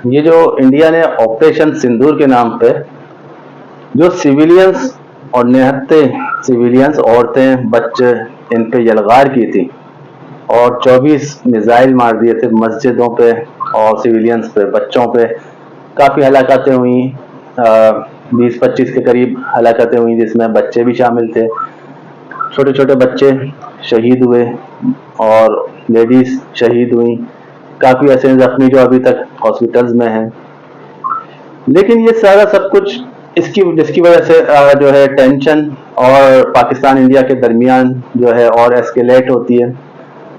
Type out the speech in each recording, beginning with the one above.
ये जो इंडिया ने ऑपरेशन सिंदूर के नाम पे जो सिविलियंस और निहत्थे सिविलियंस औरतें बच्चे इन पे यलगार की थी और 24 मिसाइल मार दिए थे मस्जिदों पे और सिविलियंस पे, बच्चों पे काफ़ी हलाकतें हुई। 20-25 के करीब हलाकतें हुई जिसमें बच्चे भी शामिल थे। छोटे छोटे बच्चे शहीद हुए और लेडीज शहीद हुई। काफ़ी ऐसे जख्मी जो अभी तक हॉस्पिटल्स में हैं। लेकिन ये सारा सब कुछ इसकी जिसकी वजह से जो है टेंशन और पाकिस्तान इंडिया के दरमियान जो है और एस्केलेट होती है।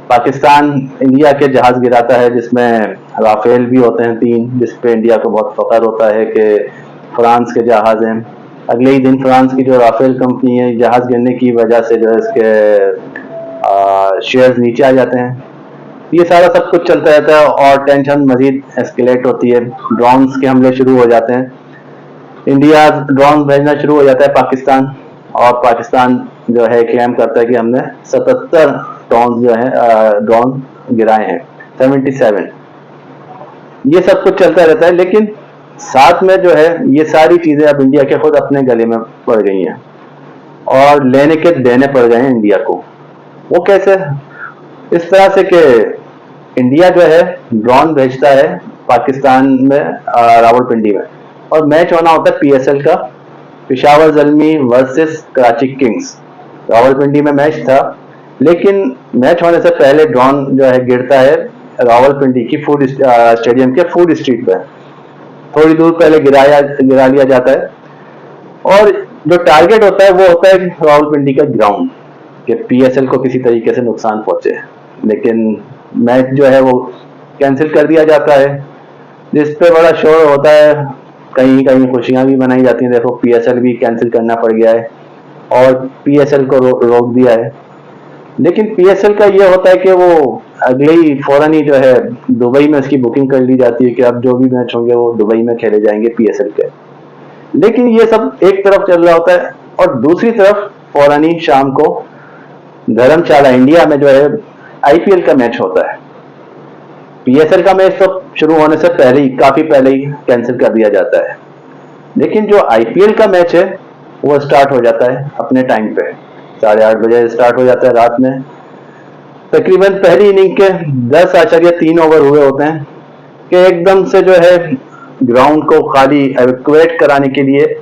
पाकिस्तान इंडिया के जहाज गिराता है जिसमें राफेल भी होते हैं 3, जिसपे इंडिया को बहुत फख्र होता है कि फ्रांस के जहाज हैं। अगले ही दिन फ्रांस की जो राफेल कंपनी है, जहाज गिरने की वजह से जो है इसके शेयर्स नीचे आ जाते हैं। ये सारा सब कुछ चलता रहता है और टेंशन मजीद एस्केलेट होती है। ड्रोन्स के हमले शुरू हो जाते हैं। इंडिया ड्रोन भेजना शुरू हो जाता है पाकिस्तान, और पाकिस्तान जो है क्लेम करता है कि हमने 77 ड्रोन जो है ड्रोन गिराए हैं, 77। ये सब कुछ चलता रहता है, लेकिन साथ में जो है ये सारी चीजें अब इंडिया के खुद अपने गले में पड़ गई हैं और लेने के देने पड़ गए हैं इंडिया को। वो कैसे? इस तरह से कि इंडिया जो है ड्रोन भेजता है पाकिस्तान में, रावलपिंडी में, और मैच होना होता है पीएसएल का, पिशावर जल्मी वर्सेस कराची किंग्स। रावलपिंडी में मैच था, लेकिन मैच होने से पहले ड्रोन जो है गिरता है रावलपिंडी की फूड स्टेडियम के फूड स्ट्रीट पे। थोड़ी दूर पहले गिरा लिया जाता है, और जो टारगेट होता है वो होता है रावलपिंडी का ग्राउंड, कि पीएसएल को किसी तरीके से नुकसान पहुंचे। लेकिन मैच जो है वो कैंसिल कर दिया जाता है, जिस पे बड़ा शोर होता है। कहीं कहीं खुशियां भी मनाई जाती हैं, देखो पीएसएल भी कैंसिल करना पड़ गया है और पीएसएल को रोक दिया है। लेकिन पीएसएल का ये होता है कि वो अगले ही फौरन ही जो है दुबई में उसकी बुकिंग कर ली जाती है कि अब जो भी मैच होंगे वो दुबई में खेले जाएंगे पीएसएल के। लेकिन ये सब एक तरफ चल रहा होता है, और दूसरी तरफ फौरन ही शाम को धर्मशाला इंडिया में जो है आईपीएल का मैच होता है। पीएसएल का मैच तो शुरू होने से पहले ही, काफी पहले ही कैंसिल कर दिया जाता है। लेकिन जो आईपीएल का मैच है वो स्टार्ट हो जाता है अपने टाइम पे, 8:30 बजे स्टार्ट हो जाता है रात में। तकरीबन पहली इनिंग के 10.3 ओवर हुए होते हैं कि एकदम से जो है ग्राउंड को खाली एवैक्यूएट कराने के लिए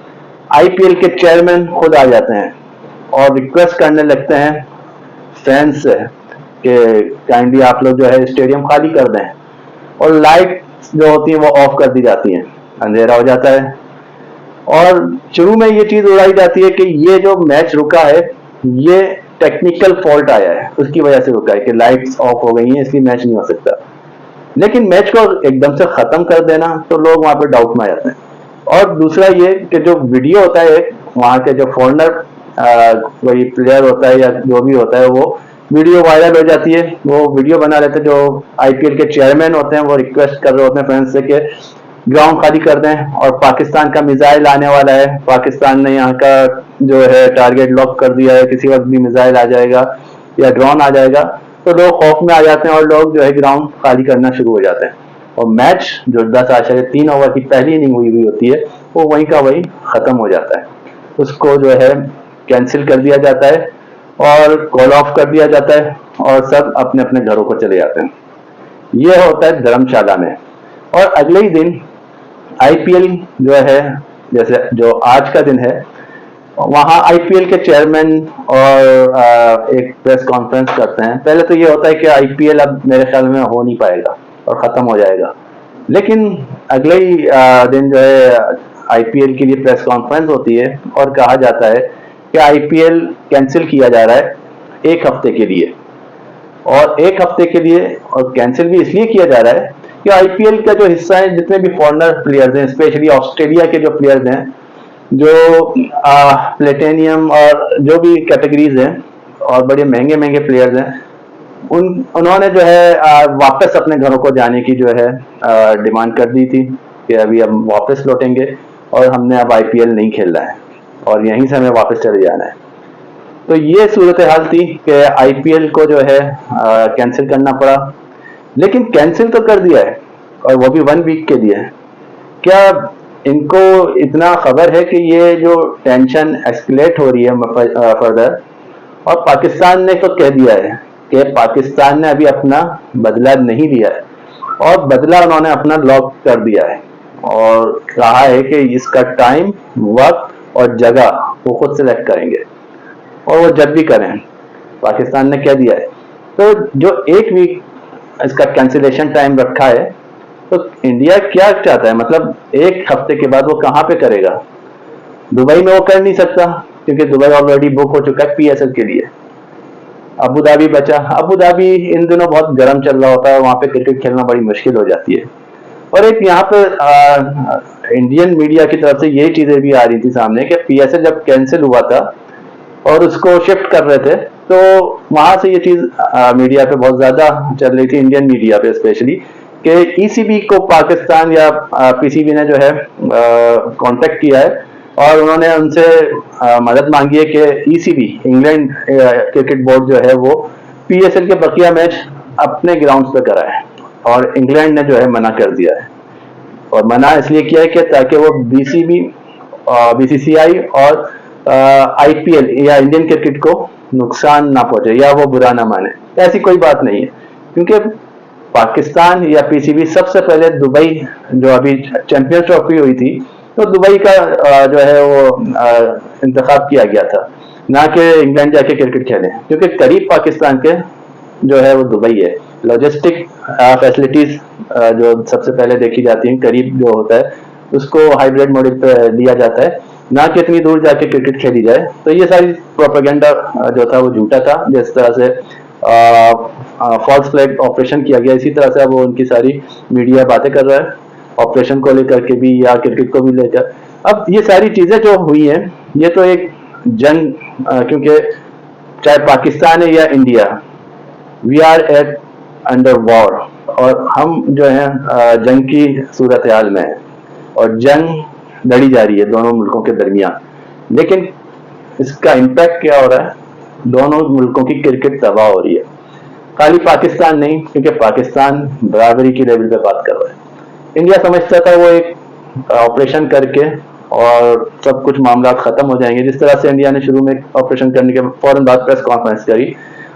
आईपीएल के चेयरमैन खुद आ जाते हैं और रिक्वेस्ट करने लगते हैं फैंस से कि काइंडली आप लोग जो है स्टेडियम खाली कर दें, और लाइट जो होती है वो ऑफ कर दी जाती हैं, अंधेरा हो जाता है। और शुरू में ये चीज उड़ाई जाती है कि ये जो मैच रुका है ये टेक्निकल फॉल्ट आया है, उसकी वजह से रुका है कि लाइट्स ऑफ हो गई हैं इसलिए मैच नहीं हो सकता। लेकिन मैच को एकदम से खत्म कर देना तो लोग वहां पे डाउट में आ जाते हैं। और दूसरा ये कि जो वीडियो होता है वहां के जो फॉरनर कोई प्लेयर होता है या जो भी होता है, वो वीडियो वायरल हो जाती है। वो वीडियो बना लेते हैं, जो आईपीएल के चेयरमैन होते हैं वो रिक्वेस्ट कर रहे होते हैं फैंस से कि ग्राउंड खाली कर दें और पाकिस्तान का मिसाइल आने वाला है, पाकिस्तान ने यहाँ का जो है टारगेट लॉक कर दिया है, किसी वक्त भी मिसाइल आ जाएगा या ड्रोन आ जाएगा। तो लोग खौफ में आ जाते हैं और लोग जो है ग्राउंड खाली करना शुरू हो जाते हैं, और मैच जो 10.3 ओवर की पहली इनिंग हुई होती है वो वहीं का वहीं खत्म हो जाता है। उसको जो है कैंसिल कर दिया जाता है और कॉल ऑफ कर दिया जाता है और सब अपने अपने घरों को चले जाते हैं। यह होता है धर्मशाला में। और अगले ही दिन आईपीएल जो है, जैसे जो आज का दिन है, वहां आईपीएल के चेयरमैन और एक प्रेस कॉन्फ्रेंस करते हैं। पहले तो ये होता है कि आईपीएल अब मेरे ख्याल में हो नहीं पाएगा और खत्म हो जाएगा, लेकिन अगले ही दिन जो है आईपीएल के लिए प्रेस कॉन्फ्रेंस होती है और कहा जाता है कि आईपीएल कैंसिल किया जा रहा है 1 हफ्ते के लिए। और 1 हफ्ते के लिए और कैंसिल भी इसलिए किया जा रहा है कि आईपीएल का जो हिस्सा है, जितने भी फॉरेनर प्लेयर्स हैं, स्पेशली ऑस्ट्रेलिया के जो प्लेयर्स हैं, जो प्लेटिनियम और जो भी कैटेगरीज हैं और बड़े महंगे महंगे प्लेयर्स हैं, उन्होंने जो है वापस अपने घरों को जाने की जो है डिमांड कर दी थी कि अभी हम वापस लौटेंगे और हमने अब आईपीएल नहीं खेलना है और यहीं से हमें वापस चले जाना है। तो ये सूरत हाल थी कि आईपीएल को जो है कैंसिल करना पड़ा। लेकिन कैंसिल तो कर दिया है, और वो भी 1 वीक के लिए। क्या इनको इतना खबर है कि ये जो टेंशन एस्केलेट हो रही है फर्दर, और पाकिस्तान ने तो कह दिया है कि पाकिस्तान ने अभी अपना बदला नहीं लिया है, और बदला उन्होंने अपना लॉक कर दिया है और कहा है कि इसका टाइम, वक्त और जगह वो खुद सेलेक्ट करेंगे, और वो जब भी करें। पाकिस्तान ने कह दिया है। तो जो 1 वीक इसका कैंसिलेशन टाइम रखा है, तो इंडिया क्या चाहता है, मतलब 1 हफ्ते के बाद वो कहाँ पे करेगा? दुबई में वो कर नहीं सकता, क्योंकि दुबई ऑलरेडी बुक हो चुका है पीएसएल के लिए। अबू धाबी बचा। अबू धाबी इन दिनों बहुत गर्म चल रहा होता है, वहां पे क्रिकेट खेलना बड़ी मुश्किल हो जाती है। और एक यहाँ पे इंडियन मीडिया की तरफ से यही चीजें भी आ रही थी सामने कि पीएसएल जब कैंसिल हुआ था और उसको शिफ्ट कर रहे थे, तो वहां से ये चीज मीडिया पे बहुत ज्यादा चल रही थी, इंडियन मीडिया पे स्पेशली, कि ईसीबी को पाकिस्तान या पीसीबी ने जो है कांटेक्ट किया है और उन्होंने उनसे मदद मांगी है कि ईसीबी, इंग्लैंड क्रिकेट बोर्ड जो है, वो पीएसएल के बकिया मैच अपने ग्राउंड्स पे कराए, और इंग्लैंड ने जो है मना कर दिया है। और मना इसलिए किया है कि ताकि वो बीसीसीआई और आईपीएल या इंडियन क्रिकेट को नुकसान ना पहुंचे या वो बुरा ना माने। ऐसी कोई बात नहीं है, क्योंकि पाकिस्तान या पीसीबी सबसे पहले दुबई, जो अभी चैंपियंस ट्रॉफी हुई थी, तो दुबई का जो है वो इंतखाब किया गया था, ना कि इंग्लैंड जाके क्रिकेट खेले, क्योंकि करीब पाकिस्तान के जो है वो दुबई है। लॉजिस्टिक फैसिलिटीज जो सबसे पहले देखी जाती हैं, करीब जो होता है उसको हाइब्रिड मॉडल पे लिया जाता है, ना कि इतनी दूर जाके क्रिकेट खेली जाए। तो ये सारी प्रोपेगेंडा जो था वो झूठा था, जिस तरह से फॉल्स फ्लैग ऑपरेशन किया गया, इसी तरह से अब वो उनकी सारी मीडिया बातें कर रहा है, ऑपरेशन को लेकर के भी या क्रिकेट को भी लेकर। अब ये सारी चीजें जो हुई हैं, ये तो एक जंग, क्योंकि चाहे पाकिस्तान है या India, we are at under war, और हम जो है जंग की सूरत हाल में है, और जंग लड़ी जा रही है दोनों मुल्कों के दरमियान। लेकिन इसका इम्पैक्ट क्या हो रहा है? दोनों मुल्कों की क्रिकेट तबाह हो रही है। खाली पाकिस्तान नहीं, क्योंकि पाकिस्तान बराबरी की लेवल पे बात कर रहा है। इंडिया समझता था वो एक ऑपरेशन करके और सब कुछ मामला खत्म हो जाएंगे, जिस तरह से इंडिया ने शुरू में ऑपरेशन करने के फौरन बाद प्रेस कॉन्फ्रेंस करी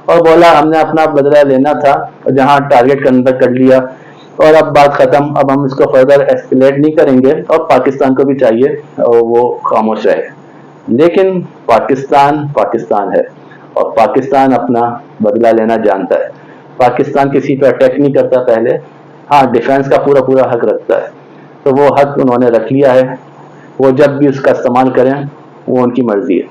और बोला हमने अपना बदला लेना था, और जहां टारगेट करने तक कर लिया, और अब बात खत्म, अब हम इसको फर्दर एस्केलेट नहीं करेंगे, और पाकिस्तान को भी चाहिए और वो खामोश रहे। लेकिन पाकिस्तान पाकिस्तान है, और पाकिस्तान अपना बदला लेना जानता है। पाकिस्तान किसी पर अटैक नहीं करता पहले, हाँ डिफेंस का पूरा पूरा हक रखता है, तो वो हक उन्होंने रख लिया है। वो जब भी उसका इस्तेमाल करें वो उनकी मर्जी है।